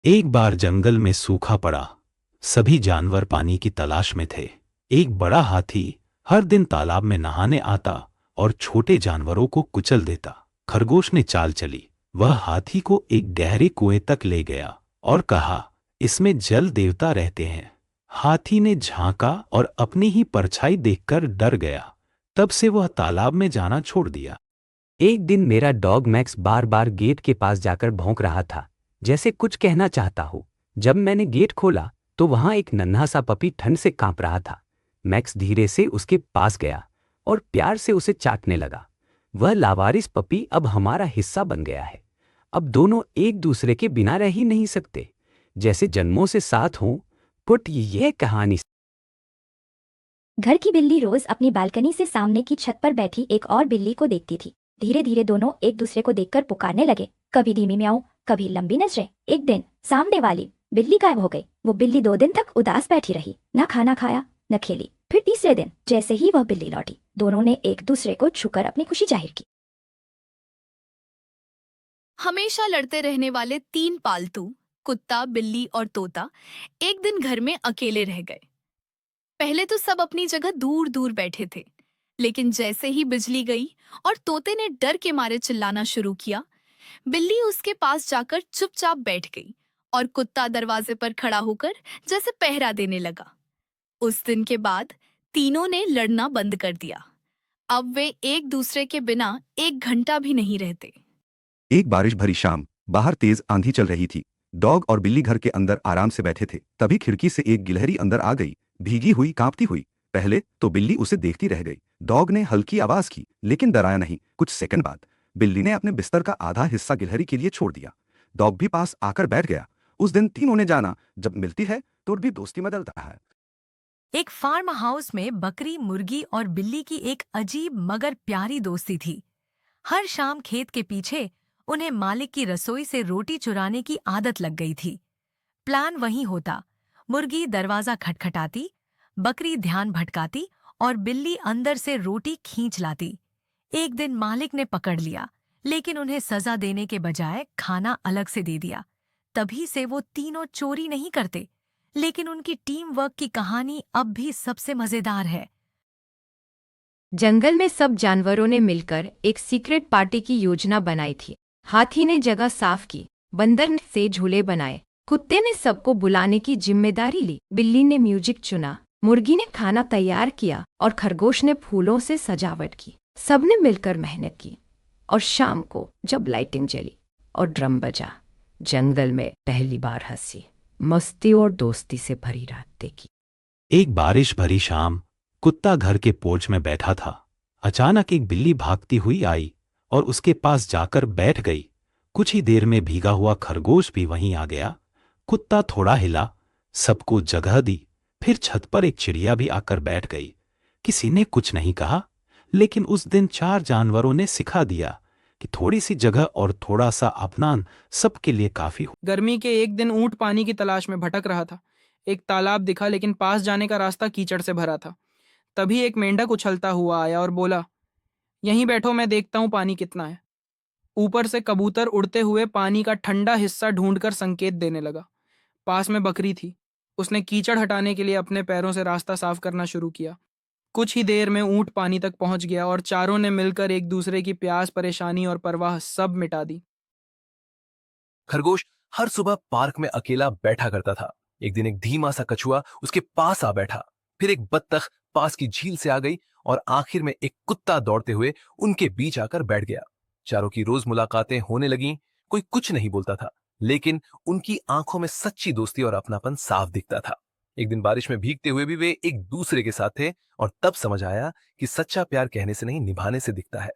एक बार जंगल में सूखा पड़ा। सभी जानवर पानी की तलाश में थे। एक बड़ा हाथी हर दिन तालाब में नहाने आता और छोटे जानवरों को कुचल देता। खरगोश ने चाल चली। वह हाथी को एक गहरे कुएं तक ले गया और कहा, इसमें जल देवता रहते हैं। हाथी ने झांका और अपनी ही परछाई देखकर डर गया। तब से वह तालाब में जाना छोड़ दिया। एक दिन मेरा डॉग मैक्स बार बार गेट के पास जाकर भौंक रहा था, जैसे कुछ कहना चाहता हो। जब मैंने गेट खोला तो वहां एक नन्हा सा पपी ठंड से कांप रहा था। मैक्स धीरे से उसके पास गया और प्यार से उसे चाटने लगा। वह लावारिस पपी अब हमारा हिस्सा बन गया है। अब दोनों एक दूसरे के बिना रह ही नहीं सकते, जैसे जन्मों से साथ हों। पुट, यह कहानी। घर की बिल्ली रोज अपनी बालकनी से सामने की छत पर बैठी एक और बिल्ली को देखती थी। धीरे धीरे दोनों एक दूसरे को देखकर पुकारने लगे, कभी धीमी म्याऊं, कभी लंबी नजरें। एक दिन सामने वाली बिल्ली गायब हो गई। वो बिल्ली 2 दिन तक उदास बैठी रही, न खाना खाया न खेली। फिर तीसरे दिन जैसे ही वह बिल्ली लौटी, दोनों ने एक दूसरे को छूकर अपनी खुशी जाहिर की। हमेशा लड़ते रहने वाले 3 पालतू कुत्ता, बिल्ली और तोता एक दिन घर में अकेले रह गए। पहले तो सब अपनी जगह दूर दूर बैठे थे, लेकिन जैसे ही बिजली गई और तोते ने डर के मारे चिल्लाना शुरू किया, बिल्ली उसके पास जाकर चुपचाप बैठ गई और कुत्ता दरवाजे पर खड़ा होकर जैसे पहरा देने लगा। उस दिन के बाद तीनों ने लड़ना बंद कर दिया। अब वे एक दूसरे के बिना 1 घंटा भी नहीं रहते। एक बारिश भरी शाम, बाहर तेज आंधी चल रही थी। डॉग और बिल्ली घर के अंदर आराम से बैठे थे। तभी खिड़की से एक गिलहरी अंदर आ गई, भीगी हुई, कांपती हुई। पहले तो बिल्ली उसे देखती रह गई। डॉग ने हल्की आवाज की, लेकिन डराया नहीं। कुछ सेकंड बाद बिल्ली ने अपने बिस्तर का आधा हिस्सा गिलहरी के लिए छोड़ दिया। डॉग भी पास आकर बैठ गया। उस दिन तीनों ने जाना, जब मिलती है तो भी दोस्ती में बदलता है। एक फार्म हाउस में बकरी, मुर्गी और बिल्ली की एक अजीब मगर प्यारी दोस्ती थी। हर शाम खेत के पीछे उन्हें मालिक की रसोई से रोटी चुराने की आदत लग गई थी। प्लान वही होता, मुर्गी दरवाजा खटखटाती, बकरी ध्यान भटकाती और बिल्ली अंदर से रोटी खींच लाती। एक दिन मालिक ने पकड़ लिया, लेकिन उन्हें सजा देने के बजाय खाना अलग से दे दिया। तभी से वो तीनों चोरी नहीं करते, लेकिन उनकी टीम वर्क की कहानी अब भी सबसे मजेदार है। जंगल में सब जानवरों ने मिलकर एक सीक्रेट पार्टी की योजना बनाई थी। हाथी ने जगह साफ की, बंदर से झूले बनाए, कुत्ते ने सबको बुलाने की जिम्मेदारी ली, बिल्ली ने म्यूजिक चुना, मुर्गी ने खाना तैयार किया और खरगोश ने फूलों से सजावट की। सबने मिलकर मेहनत की और शाम को जब लाइटिंग जली और ड्रम बजा, जंगल में पहली बार हंसी, मस्ती और दोस्ती से भरी रात देखी। एक बारिश भरी शाम, कुत्ता घर के पोर्च में बैठा था। अचानक एक बिल्ली भागती हुई आई और उसके पास जाकर बैठ गई। कुछ ही देर में भीगा हुआ खरगोश भी वहीं आ गया। कुत्ता थोड़ा हिला, सबको जगह दी। फिर छत पर एक चिड़िया भी आकर बैठ गई। किसी ने कुछ नहीं कहा, लेकिन उस दिन 4 जानवरों ने सिखा दिया कि थोड़ी सी जगह और थोड़ा सा अपनान सबके लिए काफी हो। गर्मी के एक दिन ऊंट पानी की तलाश में भटक रहा था। एक तालाब दिखा, लेकिन पास जाने का रास्ता कीचड़ से भरा था। तभी एक मेंढक उछलता हुआ आया और बोला, यहीं बैठो, मैं देखता हूं पानी कितना है। ऊपर से कबूतर उड़ते हुए पानी का ठंडा हिस्सा ढूंढकर संकेत देने लगा। पास में बकरी थी। उसने कीचड़ हटाने के लिए अपने पैरों से रास्ता साफ करना शुरू किया। कुछ ही देर में ऊंट पानी तक पहुंच गया और चारों ने मिलकर एक दूसरे की प्यास, परेशानी और परवाह सब मिटा दी। खरगोश हर सुबह पार्क में अकेला बैठा करता था। एक दिन एक धीमा सा कछुआ उसके पास आ बैठा। फिर एक बत्तख पास की झील से आ गई और आखिर में एक कुत्ता दौड़ते हुए उनके बीच आकर बैठ गया। चारों की रोज मुलाकातें होने लगीं। कोई कुछ नहीं बोलता था, लेकिन उनकी आंखों में सच्ची दोस्ती और अपनापन साफ दिखता था। एक दिन बारिश में भीगते हुए भी वे एक दूसरे के साथ थे और तब समझ आया कि सच्चा प्यार कहने से नहीं, निभाने से दिखता है।